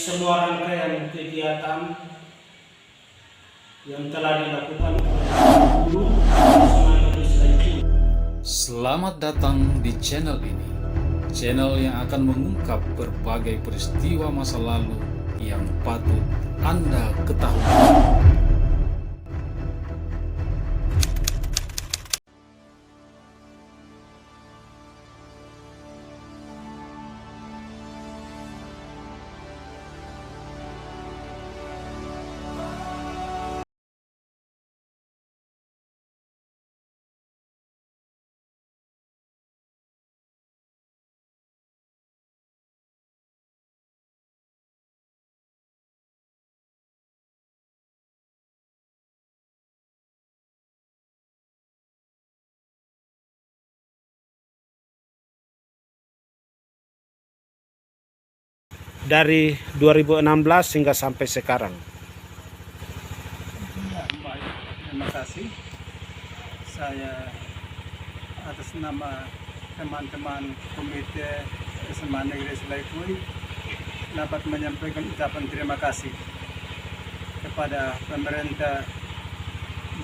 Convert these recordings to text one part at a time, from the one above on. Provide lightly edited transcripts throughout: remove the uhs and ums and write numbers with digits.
semua rangkaian kegiatan yang telah dilakukan oleh guru SMA Negeri Selaipui. Selamat datang di channel ini, channel yang akan mengungkap berbagai peristiwa masa lalu yang patut Anda ketahui. Dari 2016 hingga sampai sekarang. Ya, baik. Terima kasih. Saya atas nama teman-teman Komite SMA Negeri Selaipui dapat menyampaikan ucapan terima kasih kepada pemerintah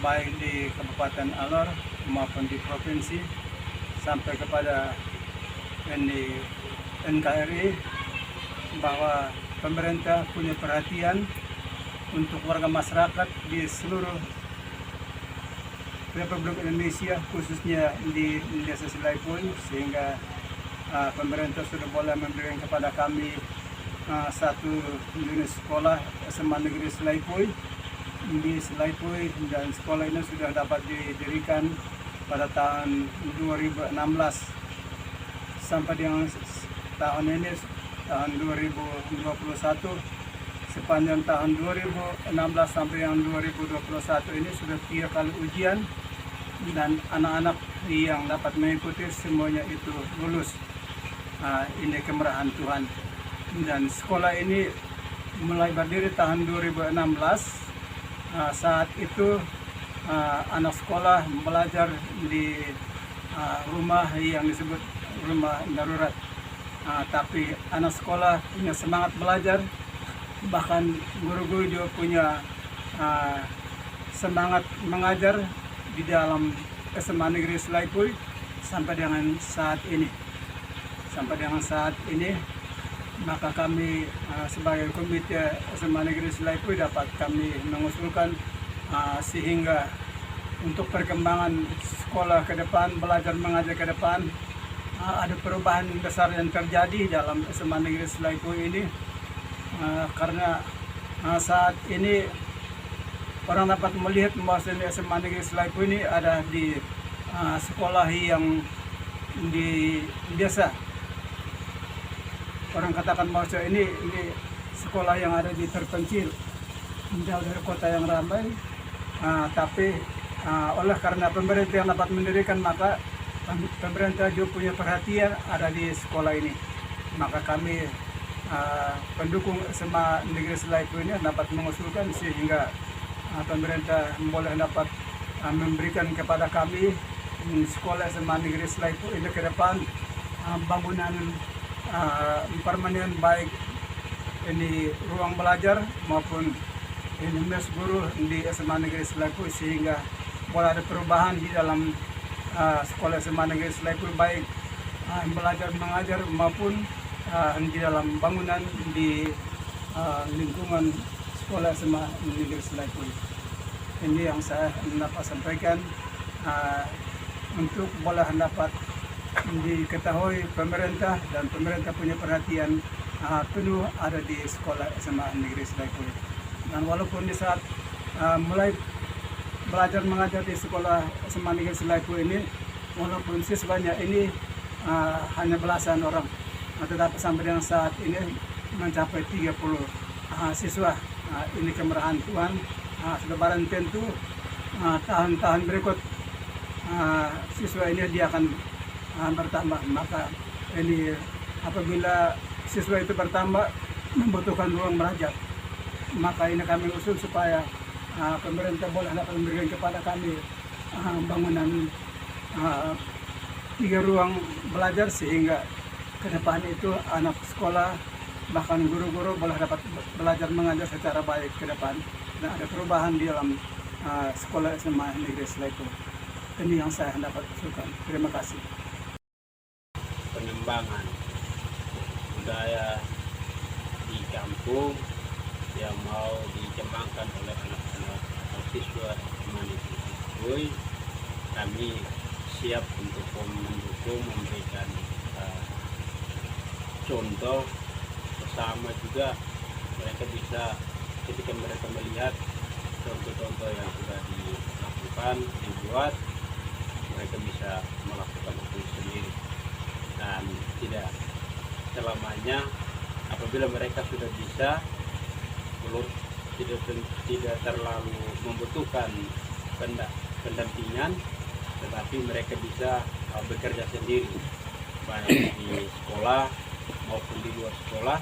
baik di Kabupaten Alor maupun di provinsi sampai kepada NKRI bahwa pemerintah punya perhatian untuk warga masyarakat di seluruh Republik Indonesia, khususnya di Desa Selaipui, sehingga pemerintah sudah boleh memberikan kepada kami satu unit sekolah SMA Negeri Selaipui di Selaipui, dan sekolah ini sudah dapat didirikan pada tahun 2016 sampai dengan tahun ini, tahun 2021. Sepanjang tahun 2016 sampai yang 2021 ini sudah 3 kali ujian, dan anak-anak yang dapat mengikuti semuanya itu lulus. Ini kemurahan Tuhan. Dan sekolah ini mulai berdiri tahun 2016. Saat itu anak sekolah belajar di rumah yang disebut rumah darurat. Tapi anak sekolah punya semangat belajar, bahkan guru-guru juga punya semangat mengajar di dalam SMA Negeri Selaipui sampai dengan saat ini. Maka kami sebagai Komite SMA Negeri Selaipui dapat kami mengusulkan sehingga untuk perkembangan sekolah ke depan, belajar mengajar ke depan, ada perubahan besar yang terjadi dalam SMA Negeri Selaipui ini, karena saat ini orang dapat melihat bahwa SMA Negeri Selaipui ini ada di sekolah yang di desa. Orang katakan bahwa ini sekolah yang ada di terpencil, jauh dari kota yang ramai, tapi oleh karena pemerintah yang dapat mendirikan, maka pemerintah juga punya perhatian ada di sekolah ini. Maka kami pendukung SMA Negeri Selaipui ini dapat mengusulkan sehingga pemerintah boleh dapat memberikan kepada kami sekolah SMA Negeri Selaipui ini ke depan bangunan permanen, baik ini ruang belajar maupun ini mes guru di SMA Negeri Selaipui, sehingga boleh ada perubahan di dalam sekolah SMA Negeri Selaipui, baik belajar mengajar maupun di dalam bangunan di lingkungan sekolah SMA Negeri Selaipui. Ini yang saya dapat sampaikan untuk boleh dapat diketahui pemerintah, dan pemerintah punya perhatian penuh ada di sekolah SMA Negeri Selaipui. Dan walaupun di saat mulai belajar mengajar di sekolah SMA Negeri Selaipui ini, walaupun siswanya ini hanya belasan orang, tetapi sampai dengan saat ini mencapai 30 siswa. Ini kemurahan Tuhan. Sudah barang tentu tahun-tahun berikut siswa ini dia akan bertambah. Maka ini apabila siswa itu bertambah membutuhkan ruang belajar, maka ini kami usul supaya pemerintah boleh dapat memberikan kepada kami bangunan 3 ruang belajar, sehingga ke depan itu anak sekolah bahkan guru-guru boleh dapat belajar mengajar secara baik ke depan dan ada perubahan di dalam sekolah SMA Negeri Selaiko. Ini yang saya dapat usulkan. Terima kasih. Pengembangan budaya di kampung yang mau dikembangkan oleh anak-anak atau siswa SMA Negeri Selaiko, kami siap untuk mendukung, memberikan contoh bersama juga. Mereka bisa, ketika mereka melihat contoh-contoh yang sudah dilakukan, dibuat, mereka bisa melakukan itu sendiri. Dan tidak selamanya apabila mereka sudah bisa, belum tidak terlalu membutuhkan pendampingan, tetapi mereka bisa bekerja sendiri, baik di sekolah maupun di luar sekolah.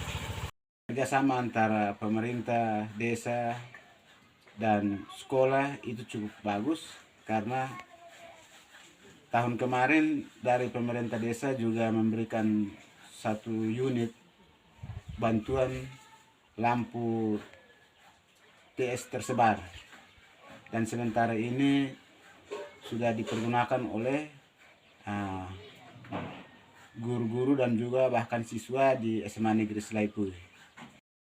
Kerjasama antara pemerintah desa dan sekolah itu cukup bagus, karena tahun kemarin dari pemerintah desa juga memberikan 1 unit bantuan lampu TS tersebar, dan sementara ini sudah dipergunakan oleh guru-guru dan juga bahkan siswa di SMA Negeri Selaiko.